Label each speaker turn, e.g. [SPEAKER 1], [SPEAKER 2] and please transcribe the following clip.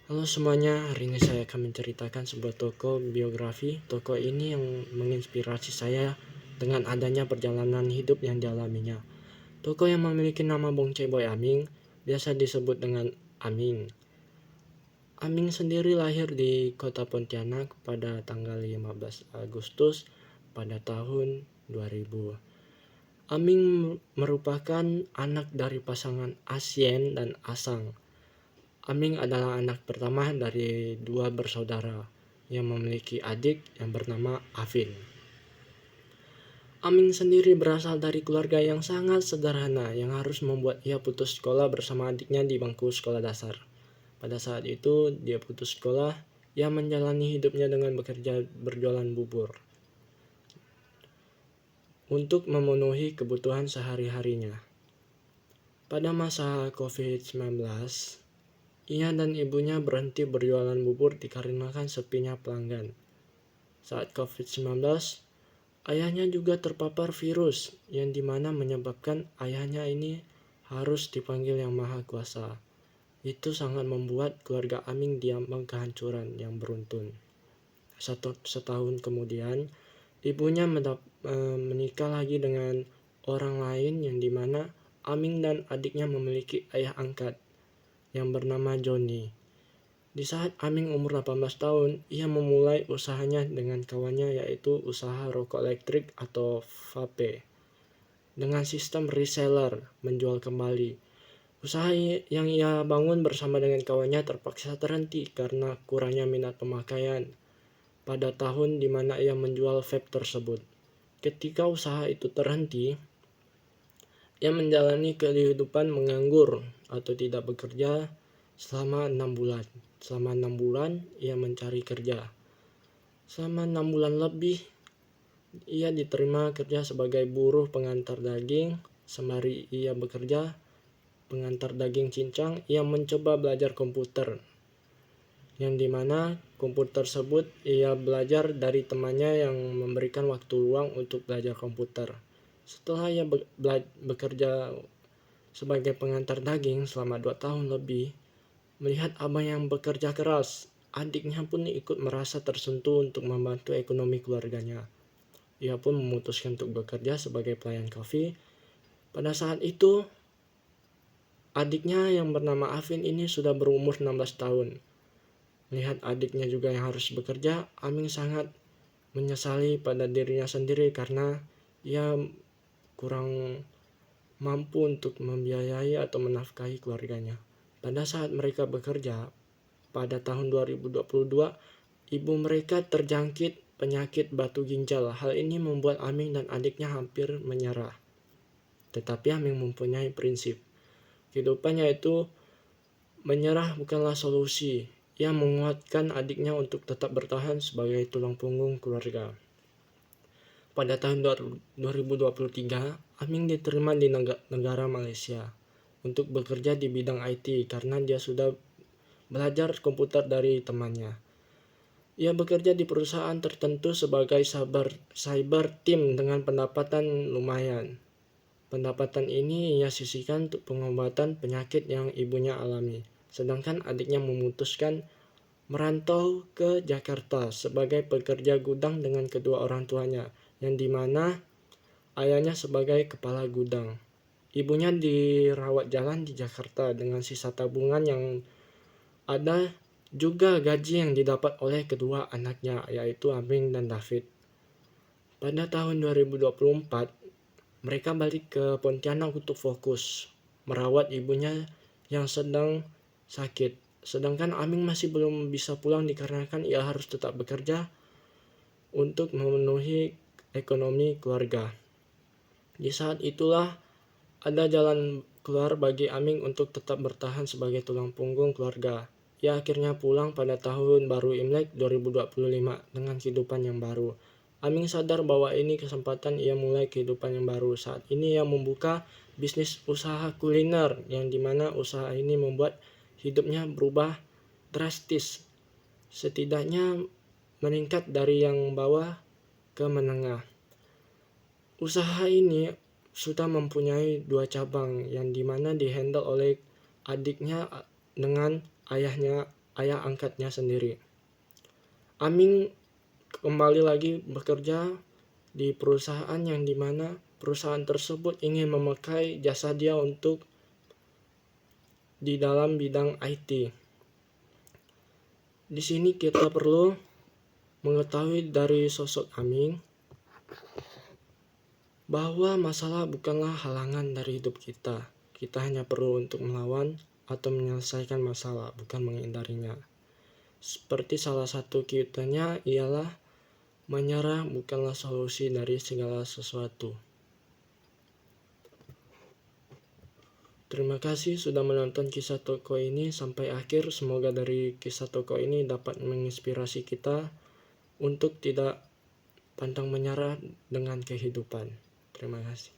[SPEAKER 1] Halo semuanya, hari ini saya akan menceritakan sebuah tokoh biografi. Tokoh ini yang menginspirasi saya dengan adanya perjalanan hidup yang dialaminya. Tokoh yang memiliki nama Bong Boy Aming, biasa disebut dengan Aming. Aming sendiri lahir di kota Pontianak pada tanggal 15 Agustus pada tahun 2000. Aming merupakan anak dari pasangan Asien dan Asang. Aming adalah anak pertama dari dua bersaudara yang memiliki adik yang bernama Afin. Aming sendiri berasal dari keluarga yang sangat sederhana yang harus membuat ia putus sekolah bersama adiknya di bangku sekolah dasar. Pada saat itu dia putus sekolah, ia menjalani hidupnya dengan bekerja berjualan bubur untuk memenuhi kebutuhan sehari-harinya. Pada masa COVID-19, ia dan ibunya berhenti berjualan bubur dikarenakan sepinya pelanggan. Saat COVID-19, ayahnya juga terpapar virus yang dimana menyebabkan ayahnya ini harus dipanggil Yang Maha Kuasa. Itu sangat membuat keluarga Aming diambang kehancuran yang beruntun. Setahun kemudian, ibunya menikah lagi dengan orang lain yang dimana Aming dan adiknya memiliki ayah angkat yang bernama Johnny. Di saat Aming umur 18 tahun, ia memulai usahanya dengan kawannya yaitu usaha rokok elektrik atau vape. Dengan sistem reseller, menjual kembali. Usaha yang ia bangun bersama dengan kawannya terpaksa terhenti karena kurangnya minat pemakaian pada tahun di mana ia menjual vape tersebut. Ketika usaha itu terhenti, ia menjalani kehidupan menganggur atau tidak bekerja selama 6 bulan. Selama 6 bulan, ia mencari kerja. Selama 6 bulan lebih, ia diterima kerja sebagai buruh pengantar daging. Sembari ia bekerja pengantar daging cincang, ia mencoba belajar komputer. Yang dimana komputer tersebut ia belajar dari temannya yang memberikan waktu luang untuk belajar komputer. Setelah ia bekerja sebagai pengantar daging selama 2 tahun lebih, melihat abang yang bekerja keras, adiknya pun ikut merasa tersentuh untuk membantu ekonomi keluarganya. Ia pun memutuskan untuk bekerja sebagai pelayan kafe. Pada saat itu, adiknya yang bernama Afin ini sudah berumur 16 tahun. Melihat adiknya juga yang harus bekerja, Aming sangat menyesali pada dirinya sendiri karena ia kurang mampu untuk membiayai atau menafkahi keluarganya. Pada saat mereka bekerja, pada tahun 2022, ibu mereka terjangkit penyakit batu ginjal. Hal ini membuat Aming dan adiknya hampir menyerah. Tetapi Aming mempunyai prinsip. Kehidupannya itu menyerah bukanlah solusi. Ia menguatkan adiknya untuk tetap bertahan sebagai tulang punggung keluarga. Pada tahun 2023, Aming diterima di negara Malaysia untuk bekerja di bidang IT karena dia sudah belajar komputer dari temannya. Ia bekerja di perusahaan tertentu sebagai cyber team dengan pendapatan lumayan. Pendapatan ini ia sisihkan untuk pengobatan penyakit yang ibunya alami. Sedangkan adiknya memutuskan merantau ke Jakarta sebagai pekerja gudang dengan kedua orang tuanya, yang dimana ayahnya sebagai kepala gudang. Ibunya dirawat jalan di Jakarta dengan sisa tabungan yang ada juga gaji yang didapat oleh kedua anaknya yaitu Aming dan David. Pada tahun 2024, mereka balik ke Pontianak untuk fokus merawat ibunya yang sedang sakit. Sedangkan Aming masih belum bisa pulang dikarenakan ia harus tetap bekerja untuk memenuhi ekonomi keluarga. Di saat itulah ada jalan keluar bagi Aming untuk tetap bertahan sebagai tulang punggung keluarga. Ia akhirnya pulang pada tahun baru Imlek 2025 dengan kehidupan yang baru. Aming sadar bahwa ini kesempatan ia mulai kehidupan yang baru. Saat ini ia membuka bisnis usaha kuliner yang dimana usaha ini membuat hidupnya berubah drastis. Setidaknya meningkat dari yang bawah ke menengah. Usaha ini sudah mempunyai 2 cabang yang dimana dihandle oleh adiknya dengan ayahnya ayah angkatnya sendiri. Aming kembali lagi bekerja di perusahaan yang dimana perusahaan tersebut ingin memakai jasa dia untuk di dalam bidang IT. Di sini kita perlu mengetahui dari sosok Aming bahwa masalah bukanlah halangan dari hidup kita. Kita hanya perlu untuk melawan atau menyelesaikan masalah, bukan menghindarinya. Seperti salah satu quote-nya ialah menyerah bukanlah solusi dari segala sesuatu. Terima kasih sudah menonton kisah tokoh ini sampai akhir. Semoga dari kisah tokoh ini dapat menginspirasi kita untuk tidak pantang menyerah dengan kehidupan. Terima kasih.